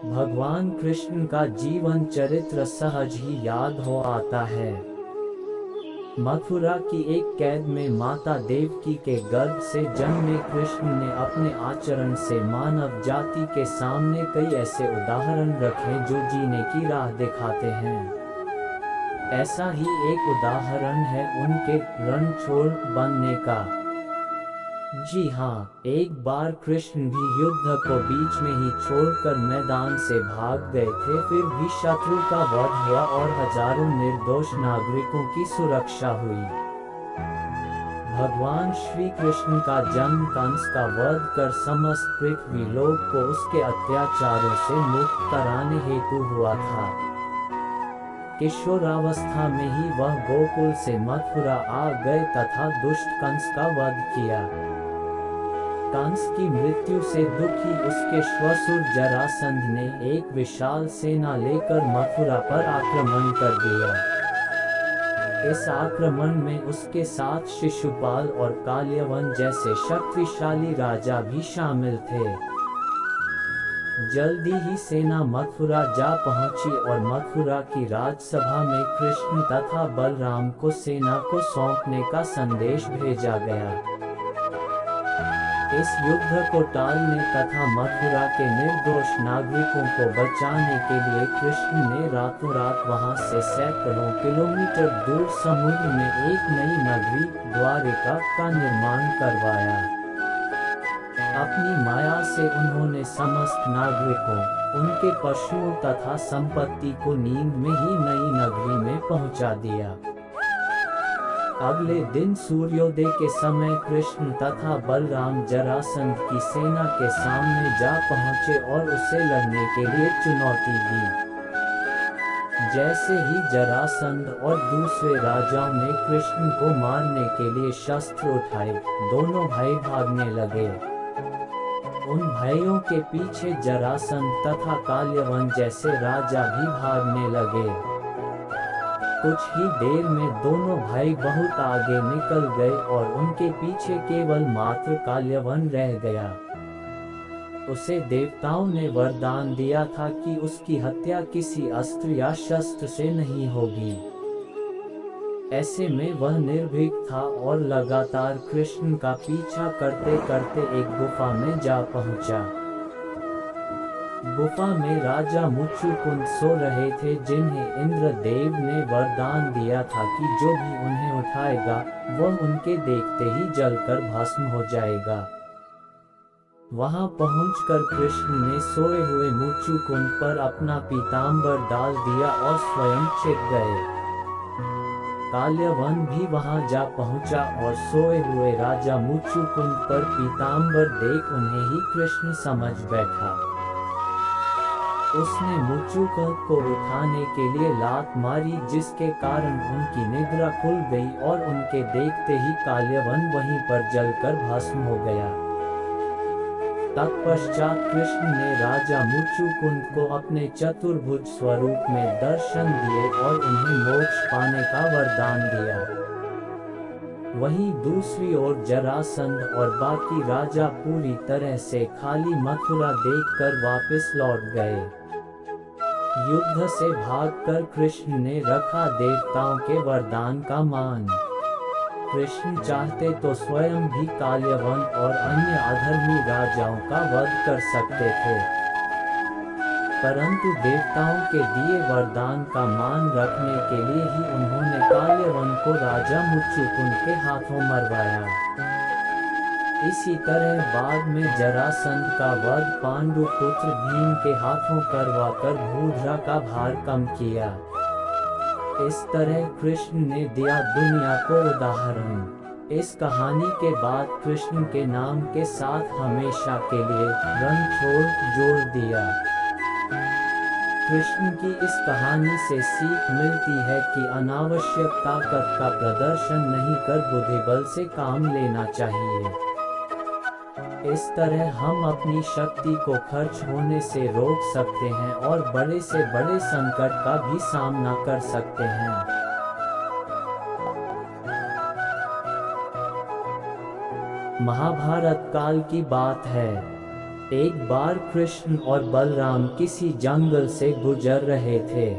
भगवान कृष्ण का जीवन चरित्र सहज ही याद हो आता है। मथुरा की एक कैद में माता देवकी के गर्भ से जन्मे कृष्ण ने अपने आचरण से मानव जाति के सामने कई ऐसे उदाहरण रखे जो जीने की राह दिखाते हैं। ऐसा ही एक उदाहरण है उनके रणछोड़ बनने का। जी हाँ, एक बार कृष्ण भी युद्ध को बीच में ही छोड़कर मैदान से भाग गए थे, फिर भी शत्रु का वध हुआ और हजारों निर्दोष नागरिकों की सुरक्षा हुई। भगवान श्री कृष्ण का जन्म कंस का वध कर समस्त पृथ्वी लोक को उसके अत्याचारों से मुक्त कराने हेतु हुआ था। किशोरावस्था में ही वह गोकुल से मथुरा आ गए तथा दुष्ट कंस का वध किया। कंस की मृत्यु से दुखी उसके श्वशुर जरासंध ने एक विशाल सेना लेकर मथुरा पर आक्रमण कर दिया। इस आक्रमण में उसके साथ शिशुपाल और काल्यवन जैसे शक्तिशाली राजा भी शामिल थे। जल्दी ही सेना मथुरा जा पहुंची और मथुरा की राजसभा में कृष्ण तथा बलराम को सेना को सौंपने का संदेश भेजा गया। इस युद्ध को टालने तथा मथुरा के निर्दोष नागरिकों को बचाने के लिए कृष्ण ने रातों रात वहां से सैकड़ों किलोमीटर दूर समुद्र में एक नई नगरी द्वारिका का निर्माण करवाया। अपनी माया से उन्होंने समस्त नागरिकों, उनके पशुओं तथा संपत्ति को नींद में ही नई नगरी में पहुंचा दिया। अगले दिन सूर्योदय के समय कृष्ण तथा बलराम जरासंध की सेना के सामने जा पहुंचे और उसे लड़ने के लिए चुनौती दी। जैसे ही जरासंध और दूसरे राजाओं ने कृष्ण को मारने के लिए शस्त्र उठाए, दोनों भाई भागने लगे। उन भाइयों के पीछे जरासंध तथा काल्यवन जैसे राजा भी भागने लगे। कुछ ही देर में दोनों भाई बहुत आगे निकल गए और उनके पीछे केवल मात्र काल्यवन रह गया। उसे देवताओं ने वरदान दिया था कि उसकी हत्या किसी अस्त्र या शस्त्र से नहीं होगी। ऐसे में वह निर्भीक था और लगातार कृष्ण का पीछा करते करते एक गुफा में जा पहुंचा। गुफा में राजा मुच्चुकुंद सो रहे थे, जिन्हें इंद्रदेव ने वरदान दिया था कि जो भी उन्हें उठाएगा वह उनके देखते ही जलकर भस्म हो जाएगा। वहां पहुंचकर कृष्ण ने सोए हुए मुच्चुकुंद पर अपना पीताम्बर डाल दिया और स्वयं छिप गए। काल्यवन भी वहां जा पहुंचा और सोए हुए राजा मुच्चुकुंद पर पीताम्बर देख उन्हें ही कृष्ण समझ बैठा। उसने मुच्चुकुंद को उठाने के लिए लात मारी, जिसके कारण उनकी निद्रा खुल गई और उनके देखते ही काल्यवन वहीं पर जलकर भस्म हो गया। तत्पश्चात कृष्ण ने राजा मुच्चुकुंद को अपने चतुर्भुज स्वरूप में दर्शन दिए और उन्हें मोक्ष पाने का वरदान दिया। वहीं दूसरी ओर जरासंध और बाकी राजा पूरी तरह से खाली मथुरा देखकर वापस लौट गए। युद्ध से भागकर कृष्ण ने रखा देवताओं के वरदान का मान। कृष्ण चाहते तो स्वयं भी काल्यवन और अन्य अधर्मी राजाओं का वध कर सकते थे, परंतु देवताओं के दिए वरदान का मान रखने के लिए ही उन्होंने काल्यवन को राजा मुच्चुकुंद के हाथों मरवाया। इसी तरह बाद में जरासंध का वध पांडु पुत्र भीम के हाथों करवाकर भूधरा का भार कम किया। इस तरह कृष्ण ने दिया दुनिया को उदाहरण। इस कहानी के बाद कृष्ण के नाम के साथ हमेशा के लिए रणछोड़ जोड़ दिया। कृष्ण की इस कहानी से सीख मिलती है कि अनावश्यक ताकत का प्रदर्शन नहीं कर बुद्धिबल से काम लेना चाहिए। इस तरह हम अपनी शक्ति को खर्च होने से रोक सकते हैं और बड़े से बड़े संकट का भी सामना कर सकते हैं। महाभारत काल की बात है। एक बार कृष्ण और बलराम किसी जंगल से गुजर रहे थे।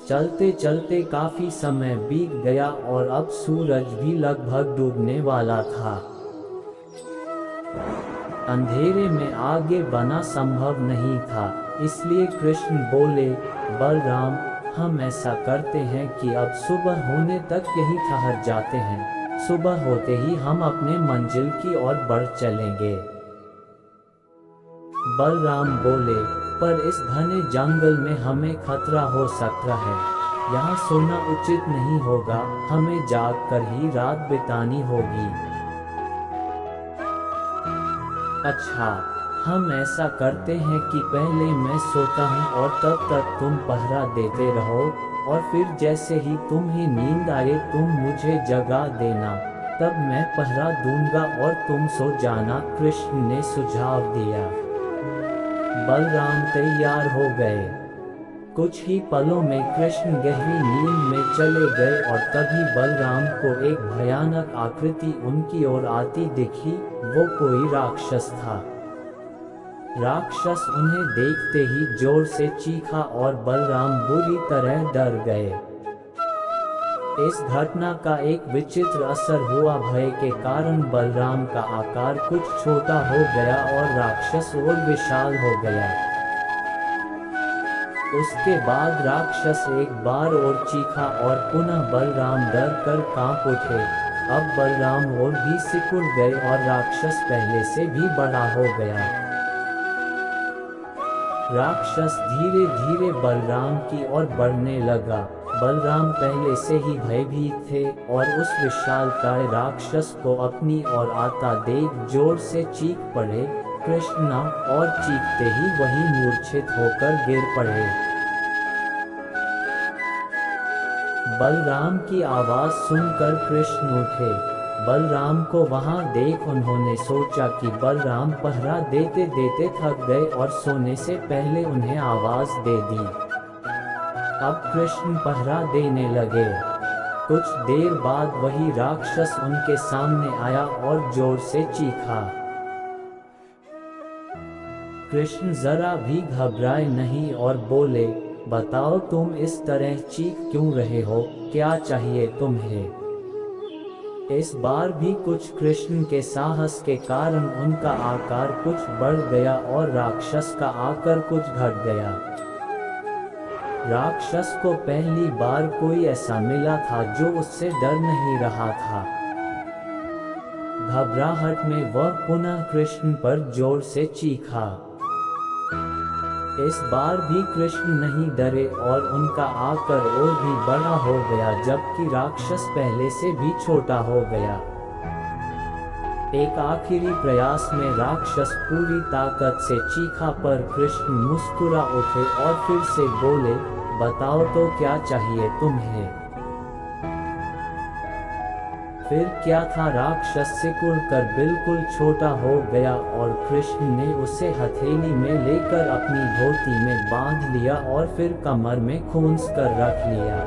चलते चलते काफी समय बीत गया और अब सूरज भी लगभग डूबने वाला था। अंधेरे में आगे बढ़ना संभव नहीं था, इसलिए कृष्ण बोले, बलराम, हम ऐसा करते हैं कि अब सुबह होने तक यहीं ठहर जाते हैं। सुबह होते ही हम अपने मंजिल की ओर बढ़ चलेंगे। बलराम बोले, पर इस घने जंगल में हमें खतरा हो सकता है। यहाँ सोना उचित नहीं होगा, हमें जाग कर ही रात बितानी होगी। अच्छा, हम ऐसा करते हैं कि पहले मैं सोता हूँ और तब तक तुम पहरा देते रहो, और फिर जैसे ही तुम्हें नींद आए तुम मुझे जगा देना, तब मैं पहरा दूंगा और तुम सो जाना। कृष्ण ने सुझाव दिया। बलराम तैयार हो गए। कुछ ही पलों में कृष्ण गहरी नींद में चले गए और तभी बलराम को एक भयानक आकृति उनकी ओर आती दिखी। वो कोई राक्षस था। राक्षस उन्हें देखते ही जोर से चीखा और बलराम बुरी तरह डर गए। इस घटना का एक विचित्र असर हुआ। भय के कारण बलराम का आकार कुछ छोटा हो गया और राक्षस और विशाल हो गया। उसके बाद राक्षस एक बार और चीखा और पुनः बलराम डर कर कांप उठे। अब बलराम और भी सिकुड़ गए और राक्षस पहले से भी बड़ा हो गया। राक्षस धीरे धीरे बलराम की ओर बढ़ने लगा। बलराम पहले से ही भयभीत थे और उस विशालकाय राक्षस को अपनी ओर आता देख जोर से चीख पड़े, कृष्णा, और चीखते ही वही मूर्छित होकर गिर पड़े। बलराम की आवाज सुनकर कृष्ण उठे। बलराम को वहां देख उन्होंने सोचा कि बलराम पहरा देते देते थक गए और सोने से पहले उन्हें आवाज दे दी। अब कृष्ण पहरा देने लगे। कुछ देर बाद वही राक्षस उनके सामने आया और जोर से चीखा। कृष्ण जरा भी घबराए नहीं और बोले, बताओ तुम इस तरह चीख क्यों रहे हो, क्या चाहिए तुम्हें? इस बार भी कुछ कृष्ण के साहस के कारण उनका आकार कुछ बढ़ गया और राक्षस का आकार कुछ घट गया। राक्षस को पहली बार कोई ऐसा मिला था जो उससे डर नहीं रहा था। घबराहट में वह पुनः कृष्ण पर जोर से चीखा। इस बार भी कृष्ण नहीं डरे और उनका आकार और भी बड़ा हो गया, जबकि राक्षस पहले से भी छोटा हो गया। एक आखिरी प्रयास में राक्षस पूरी ताकत से चीखा पर कृष्ण मुस्कुरा उठे और फिर से बोले, बताओ तो क्या चाहिए तुम्हें? फिर क्या था, राक्षस सिकुड़कर बिल्कुल छोटा हो गया और कृष्ण ने उसे हथेली में लेकर अपनी धोती में बांध लिया और फिर कमर में खूंस कर रख लिया।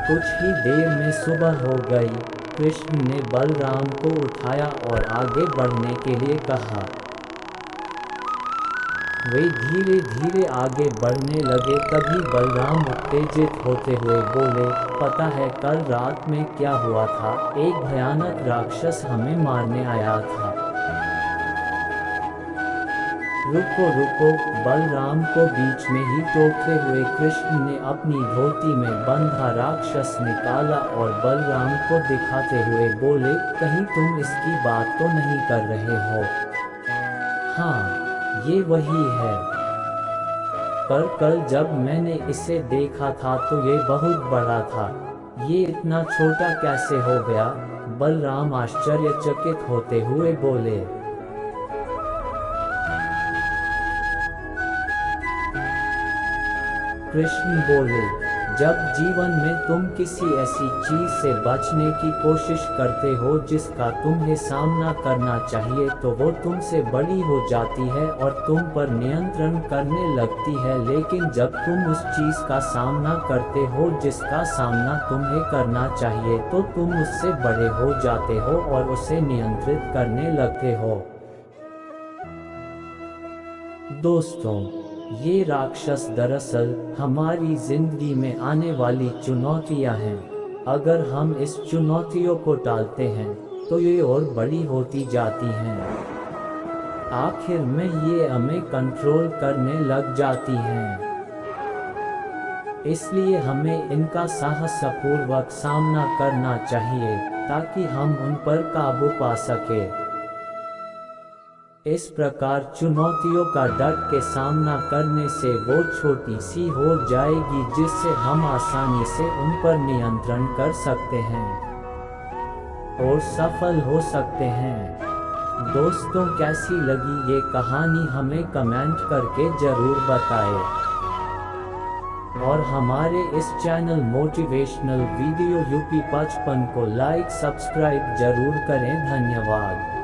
कुछ ही देर में सुबह हो गई। कृष्ण ने बलराम को उठाया और आगे बढ़ने के लिए कहा। वे धीरे धीरे आगे बढ़ने लगे। तभी बलराम उत्तेजित होते हुए बोले, पता है कल रात में क्या हुआ था? एक भयानक राक्षस हमें मारने आया था। रुको रुको, बलराम को बीच में ही टोकते हुए कृष्ण ने अपनी धोती में बंधा राक्षस निकाला और बलराम को दिखाते हुए बोले, कहीं तुम इसकी बात तो नहीं कर रहे हो? हाँ, ये वही है। पर कल जब मैंने इसे देखा था तो ये बहुत बड़ा था। ये इतना छोटा कैसे हो गया? बलराम आश्चर्यचकित होते हुए बोले। कृष्ण बोले, जब जीवन में तुम किसी ऐसी चीज से बचने की कोशिश करते हो जिसका तुम्हें सामना करना चाहिए, तो वो तुमसे बड़ी हो जाती है और तुम पर नियंत्रण करने लगती है। लेकिन जब तुम उस चीज का सामना करते हो जिसका सामना तुम्हें करना चाहिए, तो तुम उससे बड़े हो जाते हो और उसे नियंत्रित करने लगते हो। दोस्तों, ये राक्षस दरअसल हमारी जिंदगी में आने वाली चुनौतियां हैं। अगर हम इस चुनौतियों को टालते हैं तो ये और बड़ी होती जाती हैं। आखिर में ये हमें कंट्रोल करने लग जाती हैं। इसलिए हमें इनका साहसपूर्वक सामना करना चाहिए ताकि हम उन पर काबू पा सके। इस प्रकार चुनौतियों का डट के सामना करने से वो छोटी सी हो जाएगी जिससे हम आसानी से उन पर नियंत्रण कर सकते हैं और सफल हो सकते हैं। दोस्तों, कैसी लगी ये कहानी हमें कमेंट करके जरूर बताएं और हमारे इस चैनल मोटिवेशनल वीडियो यूपी 55 को लाइक सब्सक्राइब जरूर करें। धन्यवाद।